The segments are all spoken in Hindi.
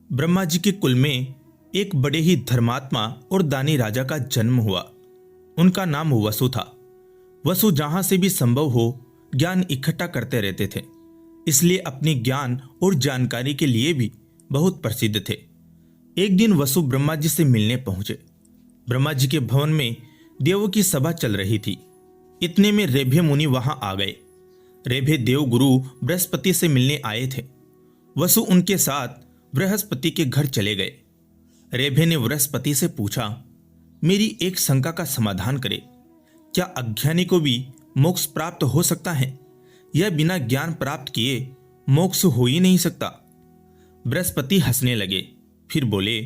ब्रह्मा जी के कुल में एक बड़े ही धर्मात्मा और दानी राजा का जन्म हुआ। उनका नाम वसु था। वसु जहां से भी संभव हो ज्ञान इकट्ठा करते रहते थे, इसलिए अपनी ज्ञान और जानकारी के लिए भी बहुत प्रसिद्ध थे। एक दिन वसु ब्रह्मा जी से मिलने पहुंचे। ब्रह्मा जी के भवन में देवों की सभा चल रही थी। इतने में रेभे मुनि वहां आ गए। रेभे देव गुरु बृहस्पति से मिलने आए थे। वसु उनके साथ बृहस्पति के घर चले गए। रेभे ने बृहस्पति से पूछा, मेरी एक शंका का समाधान करे। क्या अज्ञानी को भी मोक्ष प्राप्त हो सकता है? यह बिना ज्ञान प्राप्त किए मोक्ष हो ही नहीं सकता। बृहस्पति हंसने लगे, फिर बोले,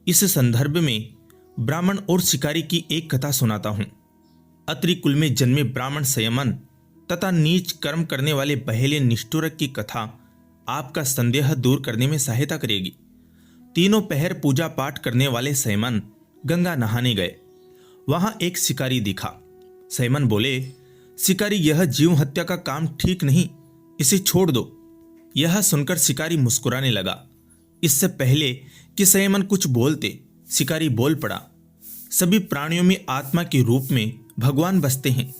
इस संदर्भ में ब्राह्मण और शिकारी की एक कथा सुनाता हूं। अत्रि कुल में जन्मे ब्राह्मण संयमन तथा नीच कर्म करने वाले पहले निष्ठुरक की कथा आपका संदेह दूर करने में सहायता करेगी। तीनों पहर पूजा पाठ करने वाले संयमन गंगा नहाने गए। वहां एक शिकारी दिखा। संयमन बोले, शिकारी, यह जीव हत्या का काम ठीक नहीं, इसे छोड़ दो। यह सुनकर शिकारी मुस्कुराने लगा। इससे पहले कि संयमन कुछ बोलते, शिकारी बोल पड़ा, सभी प्राणियों में आत्मा के रूप में भगवान बसते हैं।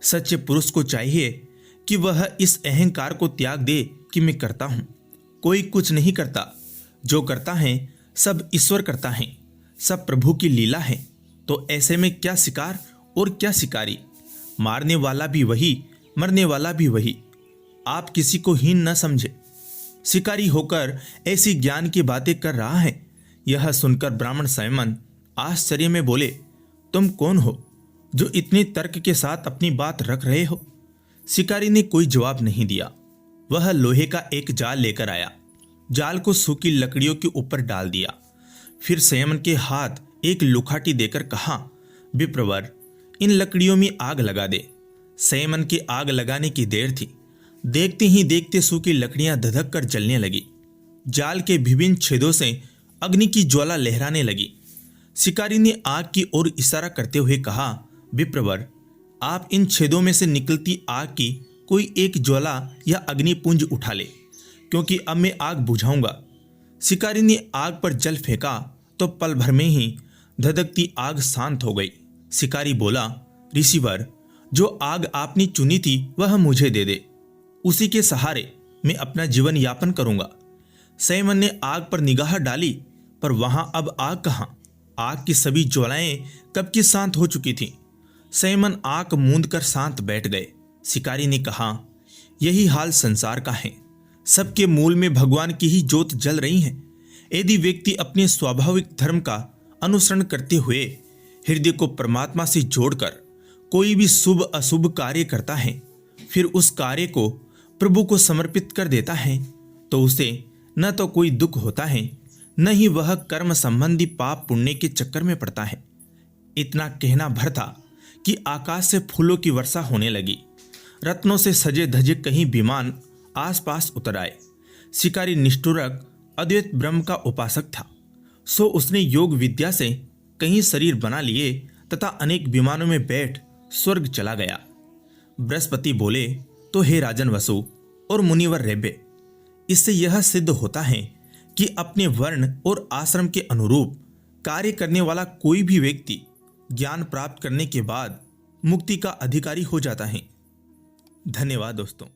सच्चे पुरुष को चाहिए कि वह इस अहंकार को त्याग दे कि मैं करता हूं। कोई कुछ नहीं करता, जो करता है सब ईश्वर करता है, सब प्रभु की लीला है। तो ऐसे में क्या शिकार और क्या शिकारी? मारने वाला भी वही, मरने वाला भी वही। आप किसी को हीन न समझे। शिकारी होकर ऐसी ज्ञान की बातें कर रहा है। यह सुनकर ब्राह्मण संयमन आश्चर्य में बोले, तुम कौन हो जो इतने तर्क के साथ अपनी बात रख रहे हो? शिकारी ने कोई जवाब नहीं दिया। वह लोहे का एक जाल लेकर आया। जाल को सूखी लकड़ियों के ऊपर डाल दिया। फिर संयमन के हाथ एक लुखाटी देकर कहा, विप्रवर, इन लकड़ियों में आग लगा दे। संयमन की आग लगाने की देर थी। देखते ही देखते सूखी लकड़ियां धधक कर जलने लगी। जाल के विभिन्न छेदों से अग्नि की ज्वाला लहराने लगी। शिकारी ने आग की ओर इशारा करते हुए कहा, विप्रवर, आप इन छेदों में से निकलती आग की कोई एक ज्वाला या अग्निपुंज उठा ले, क्योंकि अब मैं आग बुझाऊंगा। शिकारी ने आग पर जल फेंका तो पल भर में ही धधकती आग शांत हो गई। शिकारी बोला, ऋषिवर, जो आग आपने चुनी थी वह मुझे दे दे, उसी के सहारे मैं अपना जीवन यापन करूंगा। संयमन ने आग पर निगाह डाली, पर वहां अब आग कहां? आग की सभी ज्वालाएं कब की शांत हो चुकी थीं। संयमन आंख मूंद कर शांत बैठ गए। शिकारी ने कहा, यही हाल संसार का है। सबके मूल में भगवान की ही ज्योत जल रही है। यदि व्यक्ति अपने स्वाभाविक धर्म का अनुसरण करते हुए हृदय को परमात्मा से जोड़कर कोई भी शुभ अशुभ कार्य करता है, फिर उस कार्य को प्रभु को समर्पित कर देता है, तो उसे न तो कोई दुख होता है, न ही वह कर्म संबंधी पाप पुण्य के चक्कर में पड़ता है। इतना कहना भर था कि आकाश से फूलों की वर्षा होने लगी। रत्नों से सजे धजे कहीं विमान आसपास उतर आए। शिकारी निष्ठुरक अद्वैत ब्रह्म का उपासक था, सो उसने योग विद्या से कहीं शरीर बना लिए तथा अनेक विमानों में बैठ स्वर्ग चला गया। बृहस्पति बोले, तो हे राजन वसु और मुनिवर रेभे, इससे यह सिद्ध होता है कि अपने वर्ण और आश्रम के अनुरूप कार्य करने वाला कोई भी व्यक्ति ज्ञान प्राप्त करने के बाद मुक्ति का अधिकारी हो जाता है। धन्यवाद दोस्तों।